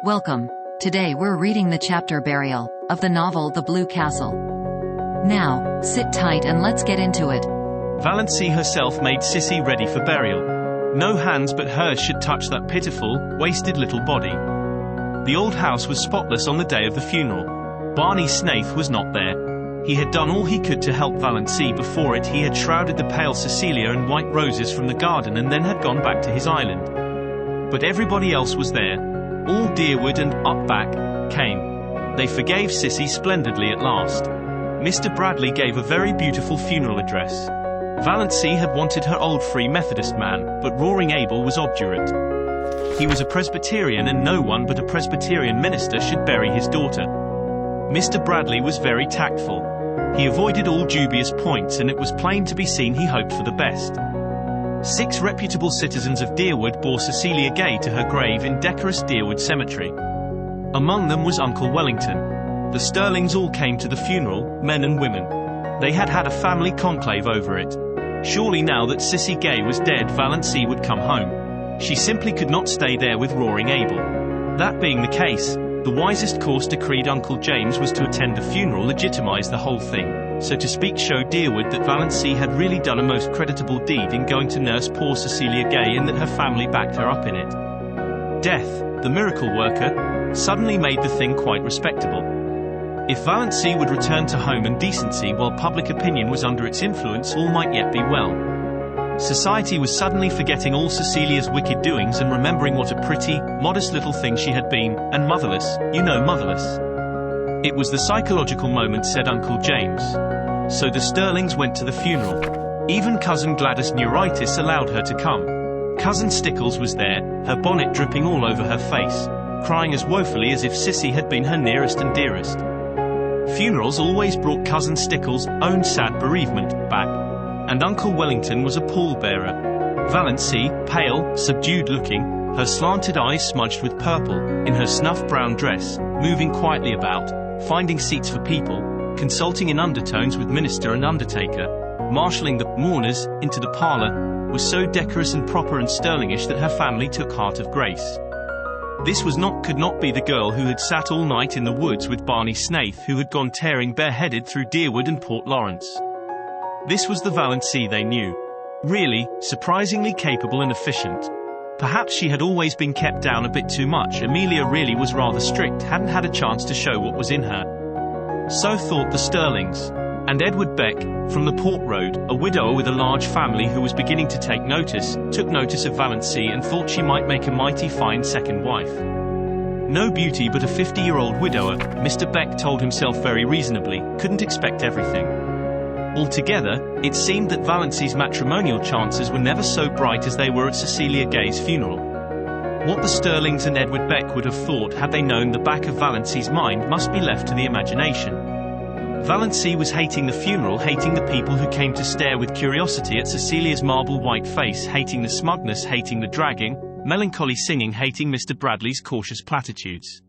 Welcome. Today we're reading the chapter Burial of the novel The Blue Castle. Now, sit tight and let's get into it. Valancy herself made Sissy ready for burial. No hands but hers should touch that pitiful, wasted little body. The old house was spotless on the day of the funeral. Barney Snaith was not there. He had done all he could to help Valancy before it. He had shrouded the pale Cecilia in white roses from the garden and then had gone back to his island. But everybody else was there. All Deerwood and Up Back came. They forgave Sissy splendidly at last. Mr. Bradley gave a very beautiful funeral address. Valancy had wanted her old Free Methodist man, but Roaring Abel was obdurate. He was a Presbyterian and no one but a Presbyterian minister should bury his daughter. Mr. Bradley was very tactful. He avoided all dubious points and it was plain to be seen he hoped for the best. 6 reputable citizens of Deerwood bore Cecilia Gay to her grave in decorous Deerwood Cemetery. Among them was Uncle Wellington. The Sterlings all came to the funeral, men and women. They had had a family conclave over it. Surely now that Sissy Gay was dead, Valancy would come home. She simply could not stay there with Roaring Abel. That being the case, the wisest course, decreed Uncle James, was to attend the funeral, legitimize the whole thing. So to speak, show Deerwood that Valancy had really done a most creditable deed in going to nurse poor Cecilia Gay and that her family backed her up in it. Death, the miracle worker, suddenly made the thing quite respectable. If Valancy would return to home and decency while public opinion was under its influence, all might yet be well. Society was suddenly forgetting all Cecilia's wicked doings and remembering what a pretty, modest little thing she had been, and motherless, motherless. It was the psychological moment, said Uncle James. So the Sterlings went to the funeral. Even Cousin Gladys Neuritis allowed her to come. Cousin Stickles was there, her bonnet dripping all over her face, crying as woefully as if Sissy had been her nearest and dearest. Funerals always brought Cousin Stickles' own sad bereavement back, and Uncle Wellington was a pallbearer. Valancy, pale, subdued-looking, her slanted eyes smudged with purple, in her snuff-brown dress, moving quietly about, finding seats for people, consulting in undertones with minister and undertaker, marshalling the mourners into the parlor, was so decorous and proper and Sterlingish that her family took heart of grace. This could not be the girl who had sat all night in the woods with Barney Snaith, who had gone tearing bareheaded through Deerwood and Port Lawrence. This was the Valancy they knew. Really, surprisingly capable and efficient. Perhaps she had always been kept down a bit too much. Amelia really was rather strict, hadn't had a chance to show what was in her. So thought the Sterlings. And Edward Beck, from the Port Road, a widower with a large family who was beginning to take notice, took notice of Valancy and thought she might make a mighty fine second wife. No beauty but a 50-year-old widower, Mr. Beck told himself very reasonably, couldn't expect everything. Altogether, it seemed that Valancy's matrimonial chances were never so bright as they were at Cecilia Gay's funeral. What the Sterlings and Edward Beck would have thought had they known the back of Valancy's mind must be left to the imagination. Valancy was hating the funeral, hating the people who came to stare with curiosity at Cecilia's marble white face, hating the smugness, hating the dragging, melancholy singing, hating Mr. Bradley's cautious platitudes.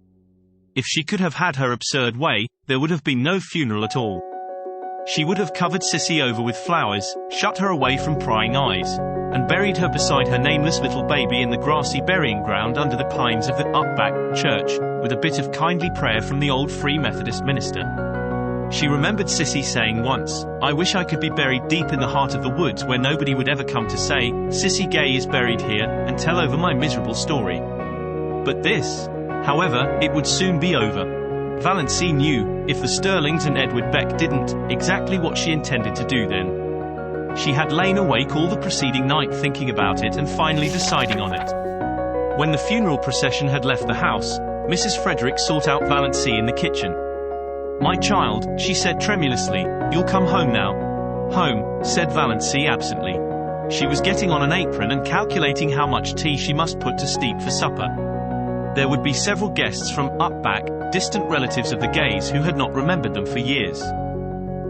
If she could have had her absurd way, there would have been no funeral at all. She would have covered Sissy over with flowers, shut her away from prying eyes, and buried her beside her nameless little baby in the grassy burying ground under the pines of the Up Back church, with a bit of kindly prayer from the old Free Methodist minister. She remembered Sissy saying once, "I wish I could be buried deep in the heart of the woods where nobody would ever come to say, 'Sissy Gay is buried here,' and tell over my miserable story." But this, however, it would soon be over. Valancy knew, if the Sterlings and Edward Beck didn't, exactly what she intended to do then. She had lain awake all the preceding night thinking about it and finally deciding on it. When the funeral procession had left the house, Mrs. Frederick sought out Valancy in the kitchen. "My child," she said tremulously, "you'll come home now." "Home," said Valancy absently. She was getting on an apron and calculating how much tea she must put to steep for supper. There would be several guests from Up Back, distant relatives of the Gays who had not remembered them for years.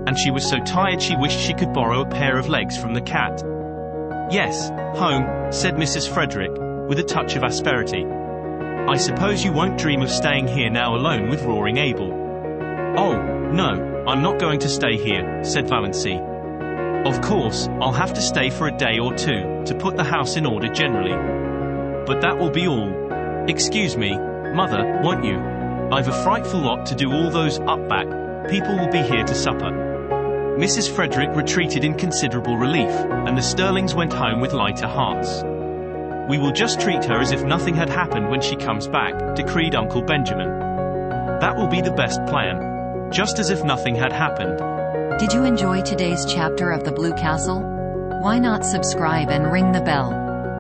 And she was so tired she wished she could borrow a pair of legs from the cat. "Yes, home," said Mrs. Frederick, with a touch of asperity. "I suppose you won't dream of staying here now alone with Roaring Abel." "Oh, no, I'm not going to stay here," said Valancy. "Of course, I'll have to stay for a day or two, to put the house in order generally. But that will be all. Excuse me, Mother, won't you? I've a frightful lot to do, all those up back people will be here to supper. Mrs. Frederick retreated in considerable relief, and the Sterlings went home with lighter hearts. We will just treat her as if nothing had happened when she comes back, decreed Uncle Benjamin. That will be the best plan. Just as if nothing had happened. Did you enjoy today's chapter of The Blue Castle? Why not subscribe and ring the bell?